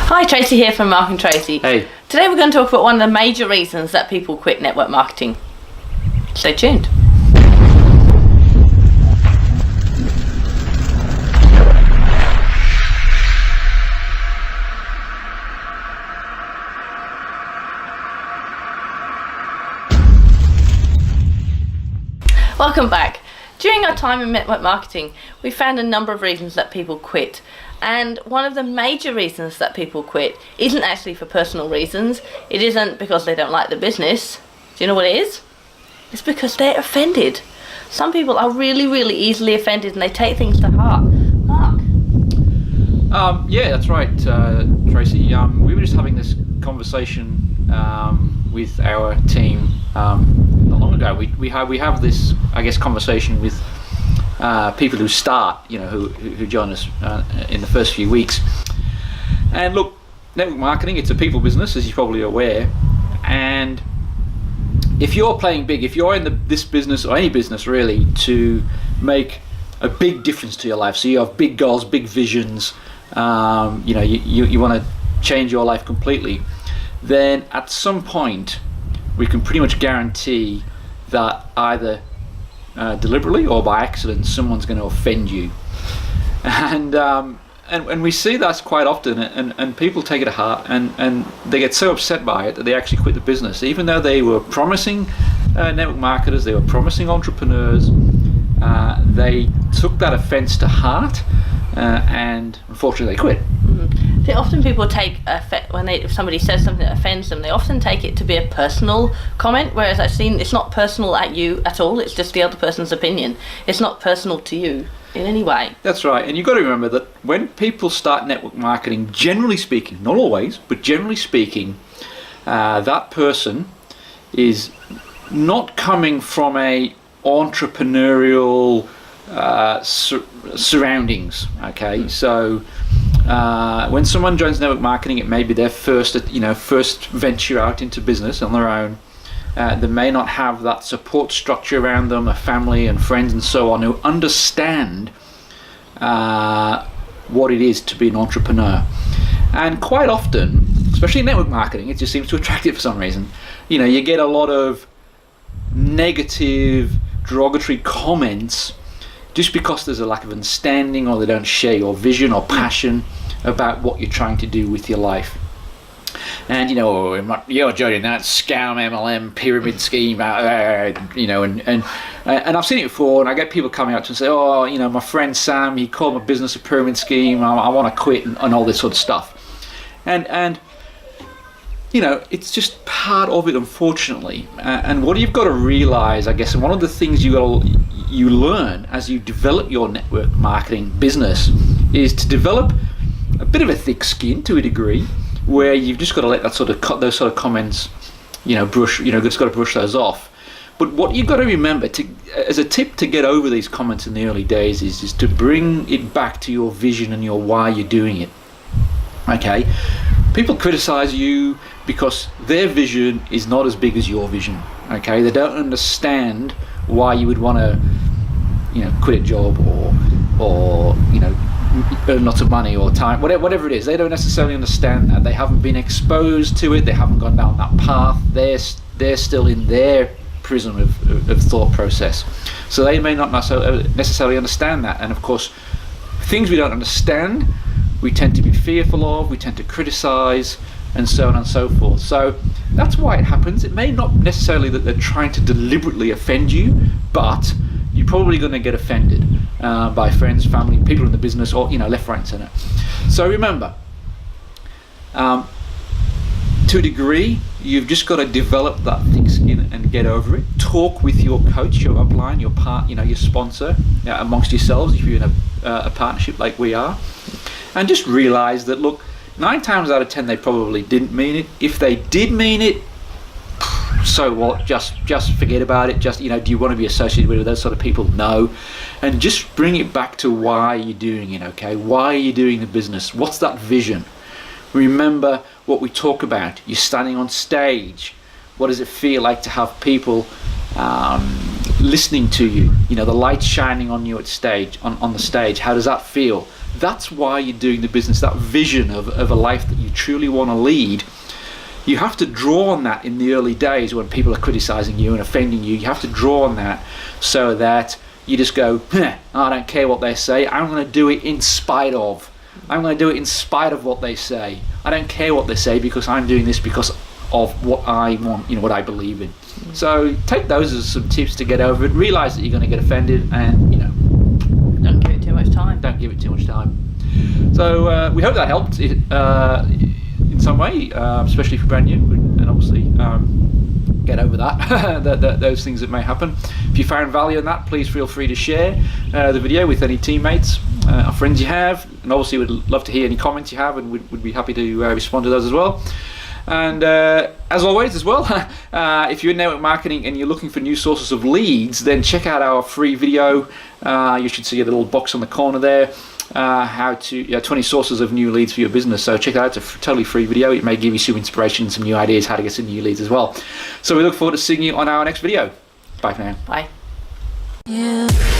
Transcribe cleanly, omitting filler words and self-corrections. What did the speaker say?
Hi, Tracy here from Mark and Tracy. Hey. Today we're going to talk about one of the major reasons that people quit network marketing. Stay tuned. Welcome back. During our time in network marketing, we found a number of reasons that people quit. And one of the major reasons that people quit isn't actually for personal reasons. It isn't because they don't like the business. Do you know what it is? It's because they're offended. Some people are really, really easily offended and they take things to heart. Mark? Yeah, that's right, Tracy. We were just having this conversation with our team not long ago. We have this, I guess, conversation with people who start, who join us in the first few weeks. And look, network marketing, it's a people business, as you're probably aware. And if you're playing big, if you're in this business or any business really to make a big difference to your life, so you have big goals, big visions, you want to change your life completely, then at some point we can pretty much guarantee that either deliberately or by accident someone's going to offend you, and we see that quite often, and people take it to heart, and they get so upset by it that they actually quit the business, even though they were promising network marketers, they were promising entrepreneurs. They took that offense to heart, and unfortunately they quit. See, often people take if somebody says something that offends them, they often take it to be a personal comment, whereas I've seen it's not personal at you at all, it's just the other person's opinion. It's not personal to you in any way. That's right, and you've got to remember that when people start network marketing, generally speaking, not always, but generally speaking, that person is not coming from a entrepreneurial surroundings. Okay, so when someone joins network marketing, it may be their first venture out into business on their own. They may not have that support structure around them, a family and friends and so on, who understand what it is to be an entrepreneur. And quite often, especially in network marketing, it just seems to attract it for some reason. You get a lot of negative, derogatory comments just because there's a lack of understanding, or they don't share your vision or passion about what you're trying to do with your life. And you're joining that scam MLM pyramid scheme, and I've seen it before, and I get people coming up to and say, my friend Sam, he called my business a pyramid scheme, I want to quit, and all this sort of stuff. And it's just part of it, unfortunately. And what you've got to realize, I guess, and one of the things you learn as you develop your network marketing business is to develop a bit of a thick skin to a degree, where you've just got to let those sort of comments, just got to brush those off. But what you've got to remember, as a tip to get over these comments in the early days, is to bring it back to your vision and your why you're doing it. Okay, people criticize you because their vision is not as big as your vision. Okay, they don't understand why you would want to, quit a job or earn lots of money or time, whatever it is. They don't necessarily understand that. They haven't been exposed to it. They haven't gone down that path. They're still in their prism of thought process. So they may not necessarily understand that. And of course, things we don't understand, we tend to be fearful of, we tend to criticize, and so on and so forth. So that's why it happens. It may not necessarily that they're trying to deliberately offend you, but you're probably going to get offended by friends, family, people in the business, or left, right, and centre. So remember, to a degree, you've just got to develop that thick skin and get over it. Talk with your coach, your upline, your sponsor, amongst yourselves if you're in a partnership like we are, and just realise that, look, 9 times out of 10 they probably didn't mean it. If they did mean it, so what? Just forget about it. Do you want to be associated with those sort of people? No. And just bring it back to why you're doing it. Okay, why are you doing the business? What's that vision? Remember what we talk about. You're standing on stage. What does it feel like to have people listening to you? The lights shining on you at stage, on the stage. How does that feel? that's why you're doing the business, that vision of a life that you truly want to lead. You have to draw on that in the early days when people are criticizing you and offending you. You have to draw on that so that you just go, I don't care what they say, I'm going to do it in spite of. I'm going to do it in spite of what they say. I don't care what they say because I'm doing this because of what I want, what I believe in. So take those as some tips to get over it. Realize that you're going to get offended, and don't give it too much time. Don't give it too much time. So we hope that helped in some way, especially if you're brand new, and obviously get over that, those things that may happen. If you found value in that, please feel free to share the video with any teammates or friends you have, and obviously we'd love to hear any comments you have, and we'd be happy to respond to those as well. And as always as well, if you're in network marketing and you're looking for new sources of leads, then check out our free video. You should see a little box on the corner there, how to 20 sources of new leads for your business. So check that out. It's a totally free video. It may give you some inspiration, some new ideas how to get some new leads as well. So we look forward to seeing you on our next video. Bye for now. Bye.